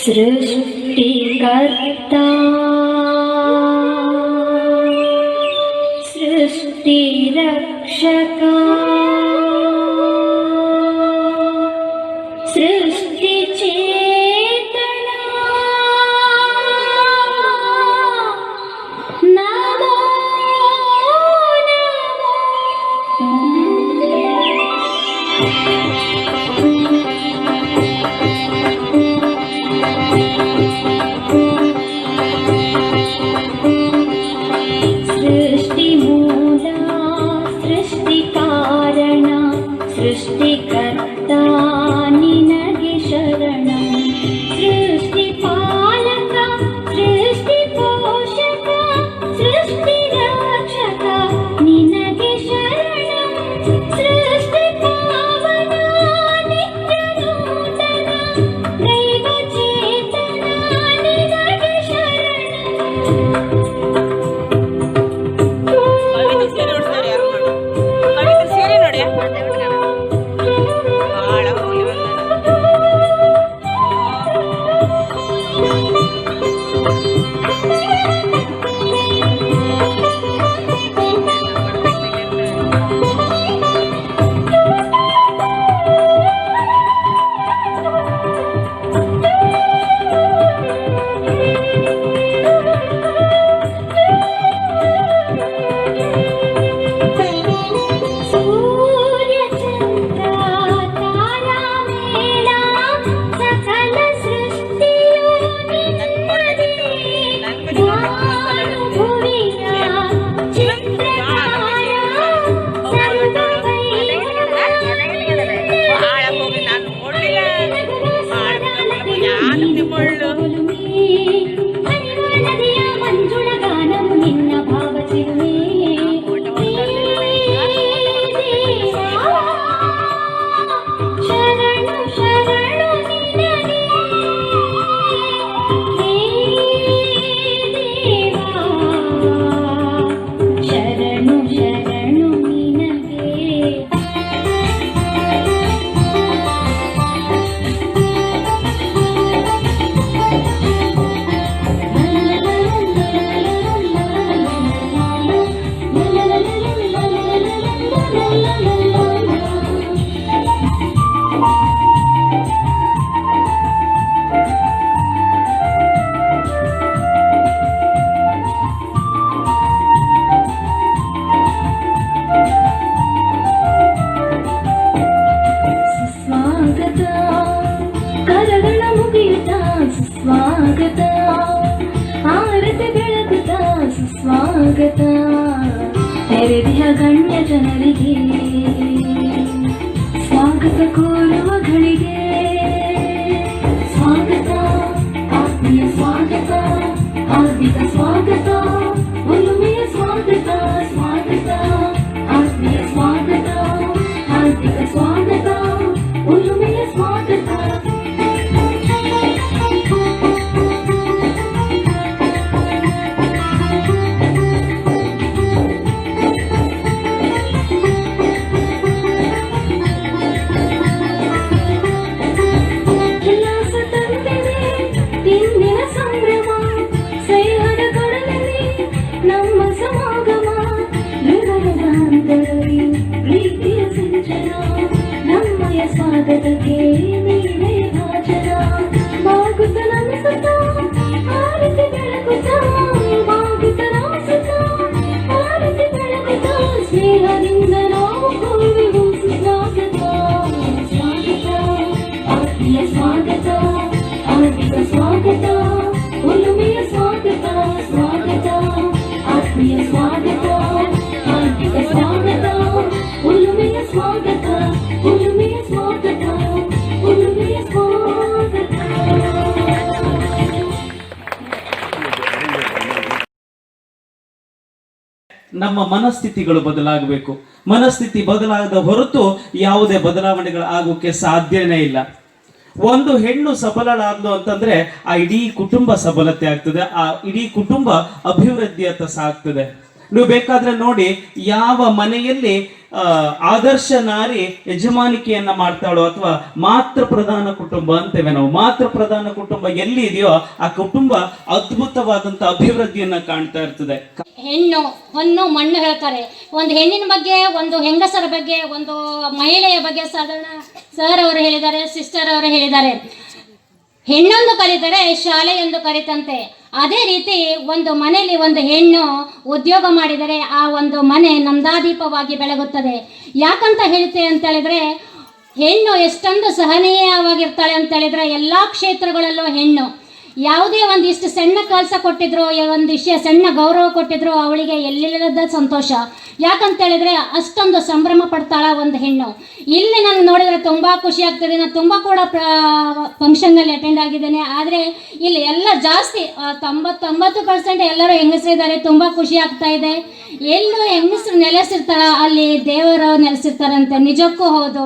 सृष्टिकर्ता सृष्टिरक्षका सृष्टिचेतना नमो सृष्टिकर्ता निनगे शरणं सृष्टिपालक सृष्टिपोषक सृष्टिरक्षक निनगे शरणं सृष्टिपावन नित्यनूतन दैवचेतना निनगे स्वागत आरति ಬೆಳಗುತ್ತ ಸುಸ್ವಾಗತ ನೆರೆದಿಯ ಗಣ್ಯ ಜನರಿಗೆ ಸ್ವಾಗತ ಕೋರುವ ಗಳಿಗೆ ಸ್ವಾಗತ ಆತ್ಮೀಯ ಸ್ವಾಗತ ಹಾರ್ದಿಕ ಸ್ವಾಗತ ಒಲುಮೆಯ ಸ್ವಾಗತ ಸ್ವಾಗತ ಆತ್ಮೀಯ ಸ್ವಾಗತ ಹಾರ್ದಿಕ ಸ್ವಾಗತ ಒಲುಮೆಯ ಸ್ವಾಗತ ಸ್ವಾಗತಕ್ಕೆ ನೀವೇ ಭಾಜನ ಬಾಗುತ್ತ ನಮಿಸುತ್ತ ಆರತಿ ಬೆಳಗುತ್ತ ಬಾಗುತ್ತ ನಮಿಸುತ್ತ ಆರತಿ ಬೆಳಗುತ್ತ ಸ್ನೇಹದಿಂದ ನಾವು ಕೋರುವೆವು ಸುಸ್ವಾಗತ ಸ್ವಾಗತ ಆತ್ಮೀಯ ಸ್ವಾಗತ ಹಾರ್ದಿಕ ಸ್ವಾಗತ ಒಲುಮೆಯ ಸ್ವಾಗತ ಸ್ವಾಗತ ಆತ್ಮೀಯ ಸ್ವಾಗತ ಹಾರ್ದಿಕ ಸ್ವಾಗತ ಒಲುಮೆಯ ಸ್ವಾಗತ ಒಲುಮೆಯ ಸ್ವಾಗತ ಒಲುಮೆಯ ಸ್ವಾಗತ. ನಮ್ಮ ಮನಸ್ಥಿತಿಗಳು ಬದಲಾಗಬೇಕು. ಮನಸ್ಥಿತಿ ಬದಲಾಗದ ಹೊರತು ಯಾವುದೇ ಬದಲಾವಣೆಗಳು ಆಗೋಕೆ ಸಾಧ್ಯನೇ ಇಲ್ಲ. ಒಂದು ಹೆಣ್ಣು ಸಬಲಳಾದ್ಲು ಅಂತಂದ್ರೆ ಆ ಇಡೀ ಕುಟುಂಬ ಸಬಲತೆ ಆಗ್ತದೆ, ಆ ಇಡೀ ಕುಟುಂಬ ಅಭಿವೃದ್ಧಿಯತ್ತ ಸಾಗ್ತದೆ. ನೀವು ಬೇಕಾದ್ರೆ ನೋಡಿ, ಯಾವ ಮನೆಯಲ್ಲಿ ಆದರ್ಶ ನಾರಿ ಯಜಮಾನಿಕೆಯನ್ನ ಮಾಡ್ತಾಳೋ ಅಥವಾ ಮಾತೃ ಪ್ರಧಾನ ಕುಟುಂಬ ಅಂತೇವೆ ನಾವು. ಮಾತೃ ಪ್ರಧಾನ ಕುಟುಂಬ ಎಲ್ಲಿ ಇದೆಯೋ ಆ ಕುಟುಂಬ ಅದ್ಭುತವಾದಂತ ಅಭಿವೃದ್ಧಿಯನ್ನ ಕಾಣ್ತಾ ಇರ್ತದೆ. ಹೆಣ್ಣು ಹೊನ್ನು ಮಣ್ಣು ಹೇಳ್ತಾರೆ. ಒಂದು ಹೆಣ್ಣಿನ ಬಗ್ಗೆ, ಒಂದು ಹೆಂಗಸರ ಬಗ್ಗೆ, ಒಂದು ಮಹಿಳೆಯ ಬಗ್ಗೆ ಸಾಧಾರಣ ಸರ್ ಅವರು ಹೇಳಿದ್ದಾರೆ, ಸಿಸ್ಟರ್ ಅವರು ಹೇಳಿದ್ದಾರೆ. ಹೆಣ್ಣೊಂದು ಕರೀತಾರೆ, ಶಾಲೆ ಎಂದು ಕರೀತಂತೆ. ಅದೇ ರೀತಿ ಒಂದು ಮನೆಯಲ್ಲಿ ಒಂದು ಹೆಣ್ಣು ಉದ್ಯೋಗ ಮಾಡಿದರೆ ಆ ಒಂದು ಮನೆ ನಂದಾದೀಪವಾಗಿ ಬೆಳಗುತ್ತದೆ. ಯಾಕಂತ ಹೇಳ್ತೇವೆ ಅಂತ ಹೇಳಿದ್ರೆ, ಹೆಣ್ಣು ಎಷ್ಟೊಂದು ಸಹನೀಯವಾಗಿರ್ತಾಳೆ ಅಂತ ಹೇಳಿದ್ರೆ, ಎಲ್ಲ ಕ್ಷೇತ್ರಗಳಲ್ಲೂ ಹೆಣ್ಣು ಯಾವುದೇ ಒಂದಿಷ್ಟು ಸಣ್ಣ ಕೆಲಸ ಕೊಟ್ಟಿದ್ರು, ಒಂದಿಷ್ಟು ಸಣ್ಣ ಗೌರವ ಕೊಟ್ಟಿದ್ರು, ಅವಳಿಗೆ ಎಲ್ಲಿಲ್ಲದ ಸಂತೋಷ. ಯಾಕಂತ ಹೇಳಿದ್ರೆ ಅಷ್ಟೊಂದು ಸಂಭ್ರಮ ಪಡ್ತಾಳ ಒಂದು ಹೆಣ್ಣು. ಇಲ್ಲಿ ನಾನು ನೋಡಿದರೆ ತುಂಬ ಖುಷಿ ಆಗ್ತದೆ. ನಾನು ತುಂಬ ಕೂಡ ಫಂಕ್ಷನ್ನಲ್ಲಿ ಅಟೆಂಡ್ ಆಗಿದ್ದೇನೆ. ಆದರೆ ಇಲ್ಲಿ ಎಲ್ಲ ಜಾಸ್ತಿ 99% ಎಲ್ಲರೂ ಹೆಂಗಸರಿದ್ದಾರೆ. ತುಂಬ ಖುಷಿ ಆಗ್ತಾ ಇದೆ. ಎಲ್ಲೂ ಹೆಂಗಸರು ನೆಲೆಸಿರ್ತಾರ, ಅಲ್ಲಿ ದೇವರು ನೆಲೆಸಿರ್ತಾರಂತೆ. ನಿಜಕ್ಕೂ ಹೌದು,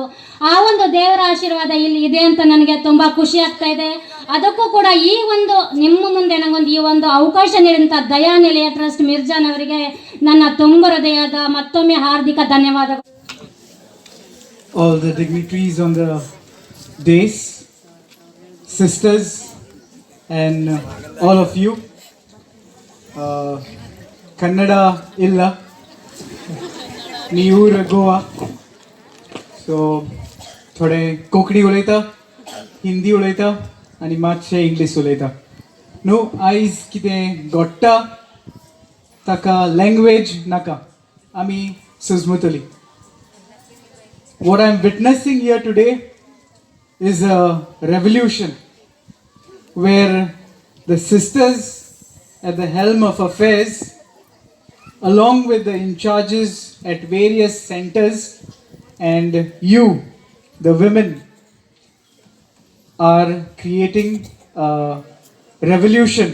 ಆ ಒಂದು ದೇವರ ಆಶೀರ್ವಾದ ಇಲ್ಲಿ ಇದೆ ಅಂತ ನನಗೆ ತುಂಬ ಖುಷಿ ಆಗ್ತಾ ಇದೆ. ಅದಕ್ಕೂ ಕೂಡ ಈ ಒಂದು ನಿಮ್ಮ ಮುಂದೆ ನನಗೊಂದು ಈ ಒಂದು ಅವಕಾಶ ನೀಡಿದಂಥ ದಯಾನಿಲಯ ಟ್ರಸ್ಟ್ ಮಿರ್ಜಾನ್ ಅವರಿಗೆ ನನ್ನ ತುಂಬ ಹೃದಯದ ಮತ್ತೊಮ್ಮೆ ಹಾರ್ದಿಕ ಧನ್ಯವಾದಗಳು. All the dignitaries on the dais, sisters, and all of you. Kannada illa, Niur Goa. So, थोडे कोंकणी उलयता, हिंदी उलयता आनी मातशें इंग्लीश उलयता. न्हू आयज कितें घडटा ताका लँग्वेज नाका, आमी सुजमुतली. What I'm witnessing here today is a revolution where the sisters at the helm of affairs, along with the in charges at various centers, and you, the women, are creating a revolution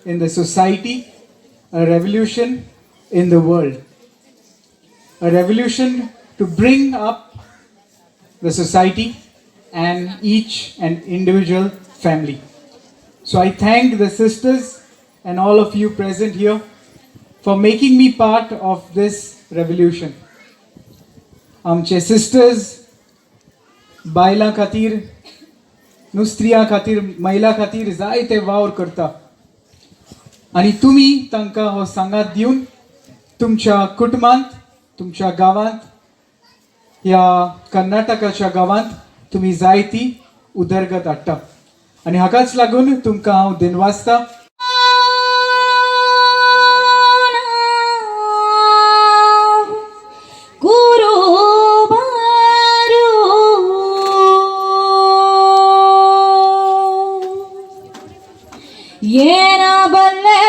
in the society, a revolution in the world, a revolution to bring up the society and each and individual family. So I thank the sisters and all of you present here for making me part of this revolution. आमचे sisters बायलां खातीर, न्हू स्त्रियां खातीर, महिला खातीर जायते वावर करता आनी तुमी तांकां हो सांगात दिवन तुमच्या कुटुंबांत, तुमच्या गांवांत, ह्या कर्नाटकाच्या गांवांत तुमी जायती उदरगत हाडटा आनी हाकाच लागून तुमकां हांव दिनवासता. ಏನ ಬಲ್ಲೆ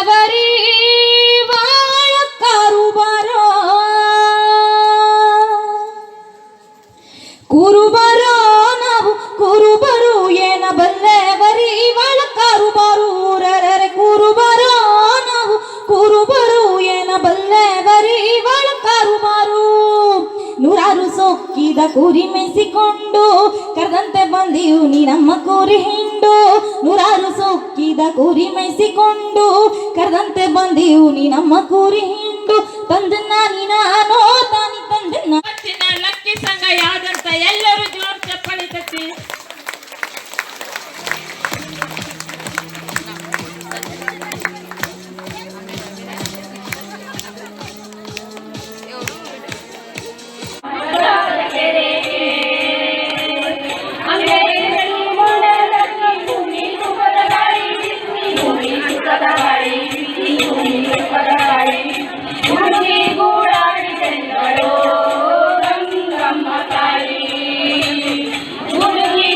ಬರೀ ವಾಳಕ್ಕರು ಬರೋ ಕುರುಬರೋ ನಾವು ಕುರುಬರು. ಏನ ಬಲ್ಲೆ ಬರೀ ವಾಳಕ್ಕರು ಬರೂರರೆ ಕುರುಬರೋ ನಾವು ಕುರುಬರು. ಏನ ಬಲ್ಲೆ ಬರೀ ವಾಳಕ್ಕರು ಬರು. ನೂರಾರು ಸೊಕ್ಕಿದ ಕುರಿ ಮೆಸಿಕೊಂಡು ಕರೆದಂತೆ ಬಂದೀವು ನೀ ನಮ್ಮ ಕುರಿ ಹಿಂಡು. ನೂರಾರು ಸೊಕ್ಕಿದ ಕುರಿ ಮೆಸಿಕೊಂಡು ಕರೆದಂತೆ ಬಂದೀವು ನೀ ನಮ್ಮ ಕುರಿ ಹಿಂಡು. ತಂದನ್ನ ನೀನಾನೋ ತಾನಿ ತಂದನ್ನ ಲಕ್ಕಿ ಸಂಘ ಯಾವ್ದಂತ ಎಲ್ಲರೂ ಜೋರ್ ಚಪ್ಪಳಿ ತಟ್ಟಿ. ಹುಡುಗಿ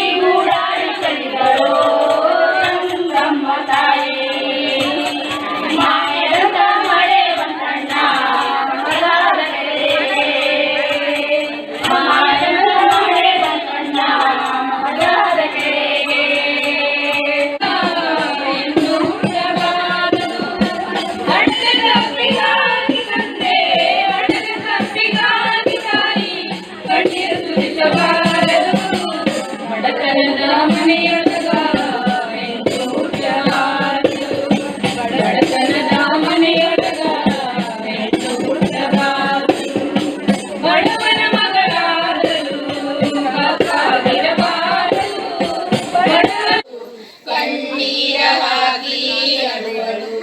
ಕಣ್ಣೀರ ಹಾಕಿ ಅಳುವಳು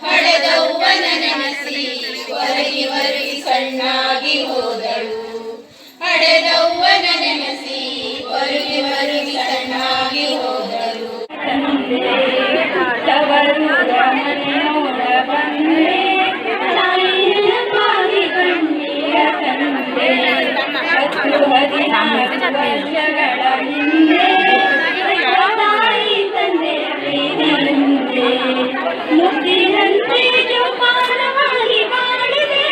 ಹಡೆದವ್ವನ ನೆನೆಸಿ ಒರಗಿ ಒರಗಿ ಸಣ್ಣಾಗಿ ಹೋದಳು ಹಡೆದವ್ವನ ನೆನೆಸಿ ಒರಗಿ ಒರಗಿ ಸಣ್ಣಾಗಿ ಹೋದಳು ಮುದ್ದಿನಂತೆ ಜೋಪಾನವಾಗಿ ಮಾಡಿದೆ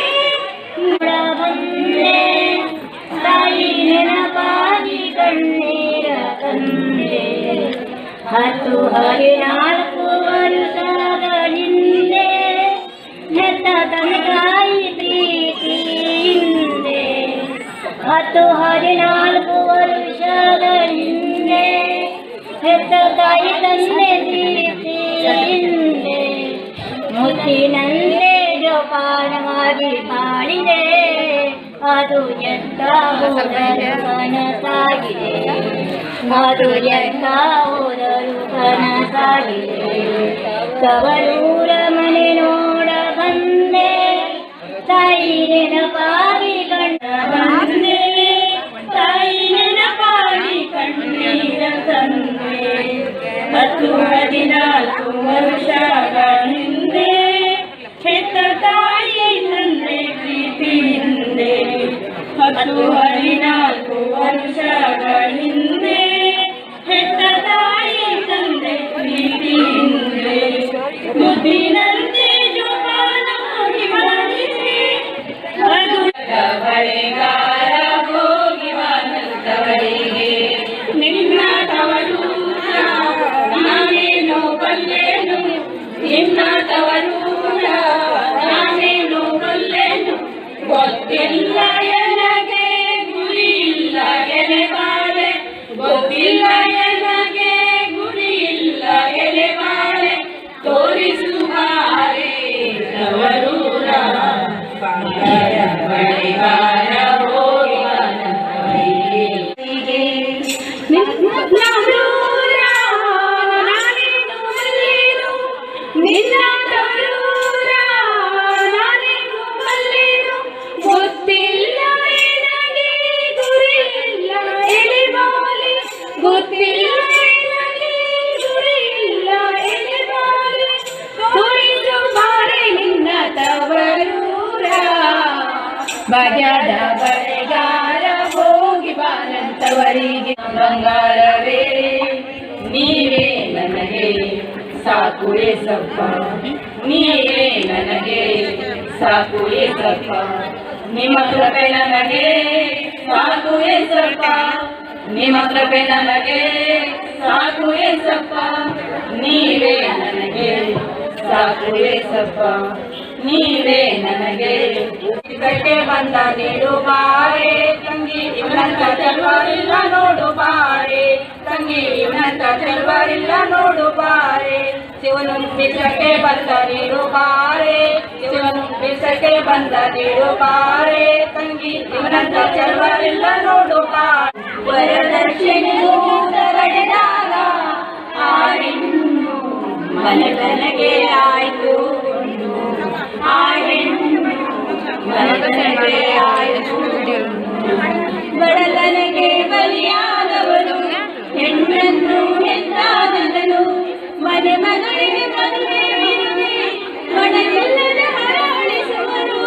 ಬಂದೆ ತಾಯಿ ನೆನಪಾಗಿ ಕಣ್ಣೀರ ತಂದೆ 14 ವರ್ಷದ ಹಿಂದೆ ಹೆತ್ತ ತನಕಾಯಿ ಪ್ರೀತಿ ಹಿಂದೆ 14 ವರ್ಷದ ಹಿಂದೆ ಹೆತ್ತ ತಾಯಿ ತಂದೆ ಪ್ರೀತಿ ಹಿಂದೆ ಮುತ್ತಿನಂತೆ ಜೋಪಾನವಾಗಿ ಮಾಡಿದೆ ಅದು ಎಂತ ಹೋದರು ಕನಸಾಗಿದೆ ಅದು ಎಂತ ಹೋದರು ಕನಸಾಗಿದೆ ತವರೂರ ಮನೆ ನೋಡ ಬಂದೆ ತಾಯಿ ನೆನಪಾಗಿ ಕಣ್ಣ ಬಂದೆ ತಾಯಿ ನೆನಪಾಗಿ ಕಣ್ಣೀರ ತಂದೆ 14 ವರ್ಷಗಳ ಹಿಂದೆ ಹೆತ್ತ ತಾಯಿ ತಂದೆ ಪ್ರೀತಿ ಹಿಂದೆ 14 ವರ್ಷಗಳ ಹಿಂದೆ ಹೆತ್ತ ತಾಯಿ ತಂದೆ ಪ್ರೀತಿ ಹಿಂದೆ ಮುದ್ದಿನಂತೆ ಜೋಪಾನವಾಗಿ ಮಾಡಿದೆ ಅದು ಬಳೆಗಾರ ಹೋಗಿವಾನಂತವರಿಗೆ ನಿನ್ನ ತವರೂರ ನಾನೇನು ಬಲ್ಲೆನು ನಿನ್ನ ತವರೂರ ನಾನೇನು ಬಲ್ಲೆನು ಗೊತ್ತಿಲ್ಲ ಎನಗೆ ಗುರಿ ಇಲ್ಲ ಎಲೆಬಾಳೆ ಗೊತ್ತಿಲ್ಲ ಎನಗೆ ಗುರಿ ಇಲ್ಲ ಎಲೆಬಾಳೆ ತೋರಿಸು ಬಾರೆ ತವರೂರ ಬಳಿಗಾರ ಹೋಗಿ ನಿನ್ನ ತವರೂರ ನಾನೇನು ಬಲ್ಲೆನು ಗೊತ್ತಿಲ್ಲ ಎನಗೆ ಗುರಿ ಇಲ್ಲ ಎಲೆಬಾಳೆ ಗೊತ್ತಿಲ್ಲ ಎನಗೆ ಗುರಿ ಇಲ್ಲ ಎಲೆಬಾಳೆ ತೋರಿಸು ಬಾರೆ ನಿನ್ನ ತವರೂರ ಬಜದ ಬಳೆಗಾರ ಹೋಗಿ ಬಾನಂತವರಿಗೆ ಬಂಗಾರವೇ ನೀವೇ ನನಗೆ ಸಾಕು ಏಸಪ್ಪ ನೀವೇ ನನಗೆ ಸಾಕು ಏಸಪ್ಪ ನಿಮ್ಮ ಕೃಪೆ ನನಗೆ ಸಾಕು ಏಸಪ್ಪ ನಿಮ್ಮ ಕೃಪೆ ನನಗೆ ಸಾಕು ಏಸಪ್ಪ ನೀವೇ ನನಗೆ ಸಾಕು ಏಸಪ್ಪ ನೀವೇ ನನಗೆ ಇದಕ್ಕೆ ಬಂದ ನೀಡು ಬಾರೆ ತಂಗಿ ಇವನಂತ ಚೆಲುವರಿಲ್ಲ ನೋಡು ಬಾರೆ ತಂಗಿ ಇವನಂತ ಚೆಲುವರಿಲ್ಲ ನೋಡು ಬಾರೆ ಶಿವನು ಬಿಸಕ್ಕೆ ಬಂದ ನೀಡು ಬಾರೆ ಶಿವನು ಬಿಸಕ್ಕೆ ಬಂದ ನೀಡು ಬಾರೆ ತಂಗಿ ಇವನಂತ ಚೆಲುವರಿಲ್ಲ ನೋಡು ಬಾರೆ ವರದಕ್ಷಿಣೆಗೂ ಬಡಿದಾಗ ಆ ಹೆಣ್ಣು ಮನಗನಗೆ ಆಯ್ತು ಆ ಹೆಣ್ಣು ಮನಗನಗೆ ಆಯ್ತು ಬಡತನಕ್ಕೆ ಬಲಿಯಾದವನು ಹೆಣ್ಣನ್ನು ಹೆತ್ತಾದನು ಮನೆ ಮಗಳಿಗೆ ಮದುವೆ ಇರುವೆ ಮನೆಯಲ್ಲದೆ ಹಾಳಿಸುವರು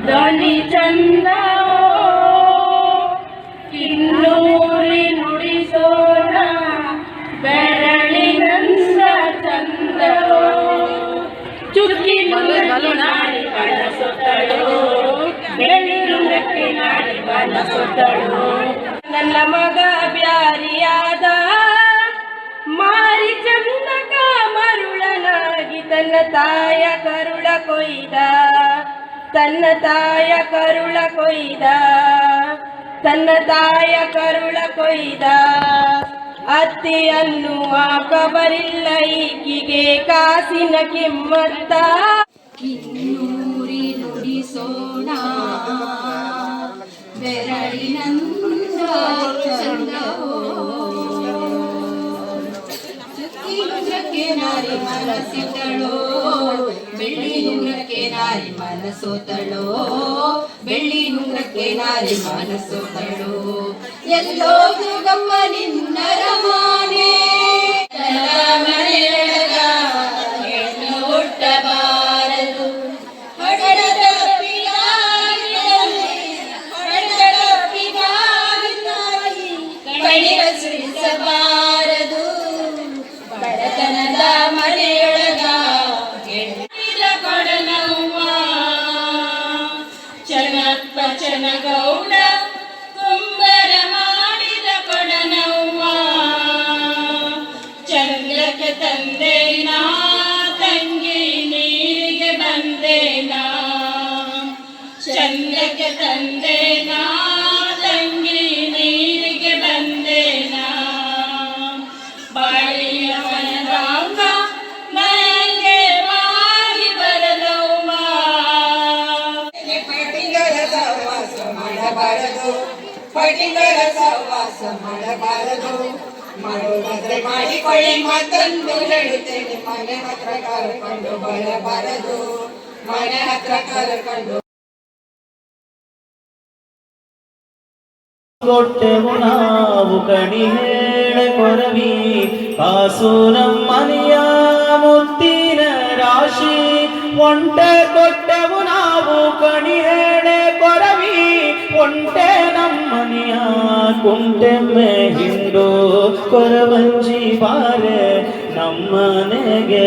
ಧ್ವನಿ ಚಂದ ಕಿನ್ನೂರಿ ನುಡಿಸೋಣ ಬೆರಳಿನಂದ ಚಂದವೋ ಚುಕ್ಕಿ ನಾಡಿ ಬಳಸುತ್ತಳು ಬೆಳ್ಳುಂಗಕ್ಕೆ ನಾಡಿ ಬಳಸುತ್ತಳು ನನ್ನ ಮಗ ಬ್ಯಾರಿಯಾದ ಮಾರಿ ಚಂದಕ ಮರುಳನ ತನ್ನ ತಾಯ ಕರುಳ ಕೊಯ್ದ, ತನ್ನ ತಾಯ ಕರುಳ ಕೊಯ್ದ, ತನ್ನ ತಾಯ ಕರುಳ ಕೊಯ್ದ. ಅತ್ತೆಯನ್ನು ಹಾಕಬರಿಲ್ಲ ಈಕಿಗೆ ಕಾಸಿನ ಕಿಮ್ಮತ್ತ. ಕಿನ್ನೂರಿ ನುಡಿಸೋಣ ಬೆರಳಿನಂದ ಚಂದವೋ, ಚುಕ್ಕಿನುಂಗ್ರಕ್ಕೆ ನಾರಿ ಮನಸ್ಸಿಟ್ಟಳೋ, ಬೆಳ್ಳಿ ನುಂಗ್ರಕ್ಕೆ ನಾರಿ ಮನಸ್ಸೋತಳೋ, ಬೆಳ್ಳಿ ನುಂಗ್ರಕ್ಕೆ ನಾರಿ ಮನಸ್ಸೋತಳೋ. ಎಲ್ಲೋ ದುರ್ಗಮ್ಮ ನಿನ್ನ ರಮಾನೆ, ಮನೆಯೊಳಗ ಹೆಣ್ಣು ಹುಟ್ಟಬಾರದು, ಹಡದ ಕಣಿರ ಸುರಿಸಬಾರದು. ಬಡತನದ ಮನೆಯೊಳಗ ಹೆಣ್ಣಿನ ಕೊಡನವ್ವ, ಚನ್ನಪ್ಪ ಚನಗೌಡ ಕುಂಬರ ಮಾಡಿದ ಕೊಡನವ್ವ. ಚಂದ್ರಕ್ಕೆ ತಂದೇನಾ ತಂಗಿ ನೀರಿಗೆ ಬಂದೇನಾ, ಚಂದ್ರಕ್ಕೆ ತಂದೇನಾ ತಂಗಿ ನೀರಿಗೆ ಬಂದೇನಾ. ಬಾಳಿಯ ಮನದಾಂಗ ನನಗೆ ಬಾಗಿ ಬರಲವ್ವ. ಪಟಿಂಗರ ಸಹವಾಸ ಮಾಡಬಾರದು, ಪಟಿಂಗರ ಸಹವಾಸ ಮಾಡಬಾರದು. ಮಾಡೋದಾದ್ರೆ ಮಾಡಿಕೊಳ್ಳಿ, ಮತ್ತೊಂದು ಹೇಳುತ್ತೇನೆ, ಮನೆ ಹತ್ರ ಕರ್ಕೊಂಡು ಬರಬಾರದು, ಮನೆ ಹತ್ರ ಕರ್ಕೊಂಡು. ಕೊಟ್ಟೆವು ನಾವು ಕಣಿ ಹೇಳ ಕೊರವಿ, ಕಾಸು ನಮ್ಮನೆಯ ಮುತ್ತಿನ ರಾಶಿ. ಒಂಟೆ ಕೊಟ್ಟೆವು ನಾವು ಕಣಿ ಹೇಳ ಕೊರವಿ, ಒಂಟೆ ನಮ್ಮನೆಯ ಕುಂಟೆಮ್ಮೆ ಹಿಂಡು. ಕೊರವಂಜಿ ಬಾರೆ ನಮ್ಮನೆಗೆ,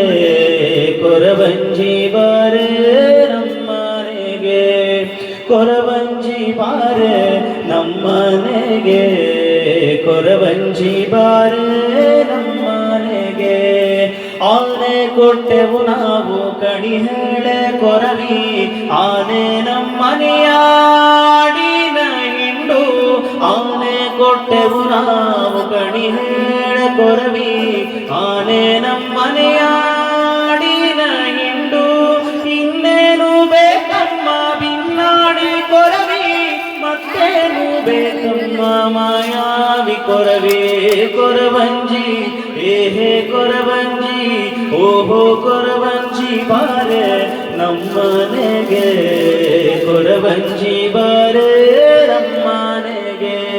ಕೊರವಂಜಿ ಬಾರೆ ನಮ್ಮನೆಗೆ, ಕೊರವಂಜಿ ಬಾರೆ ನಮ್ಮನೆಗೆ, ಕೊರವಂಜಿ ಬಾರೆ ನಮ್ಮನೆಗೆ. ಆನೆ ಕೊಟ್ಟೆವು ನಾವು ಕಣಿ ಹೇಳೆ ಕೊರವಿ, ಆನೆ ನಮ್ಮನೆಯ ಆಡಿನ ಹಿಂಡು. ಆನೆ ಕೊಟ್ಟೆವು ನಾವು ಕಣಿ ಹೇಳೆ ಕೊರವಿ, ಆನೆ ನಮ್ಮನೆಯ ಆಡಿನ ಹಿಂಡು. ಇನ್ನೇನು ಬೇಕಮ್ಮ ಬಿನ್ನಾಡಿ ಕೊರವಿ, ಮತ್ತೇನು ಬೇಕಮ್ಮ ಮಾಯಾವಿ ಕೊರವಿ. ಕೊರವಂಜಿ ಏಹೇ ಕೊರವಂಜಿ, ಓಹೋ ಕೊರವಂಜಿ ಬಾರೆ ನಮ್ಮನೆಗೆ, ಕೊರವಂಜಿ ಬಾರೆ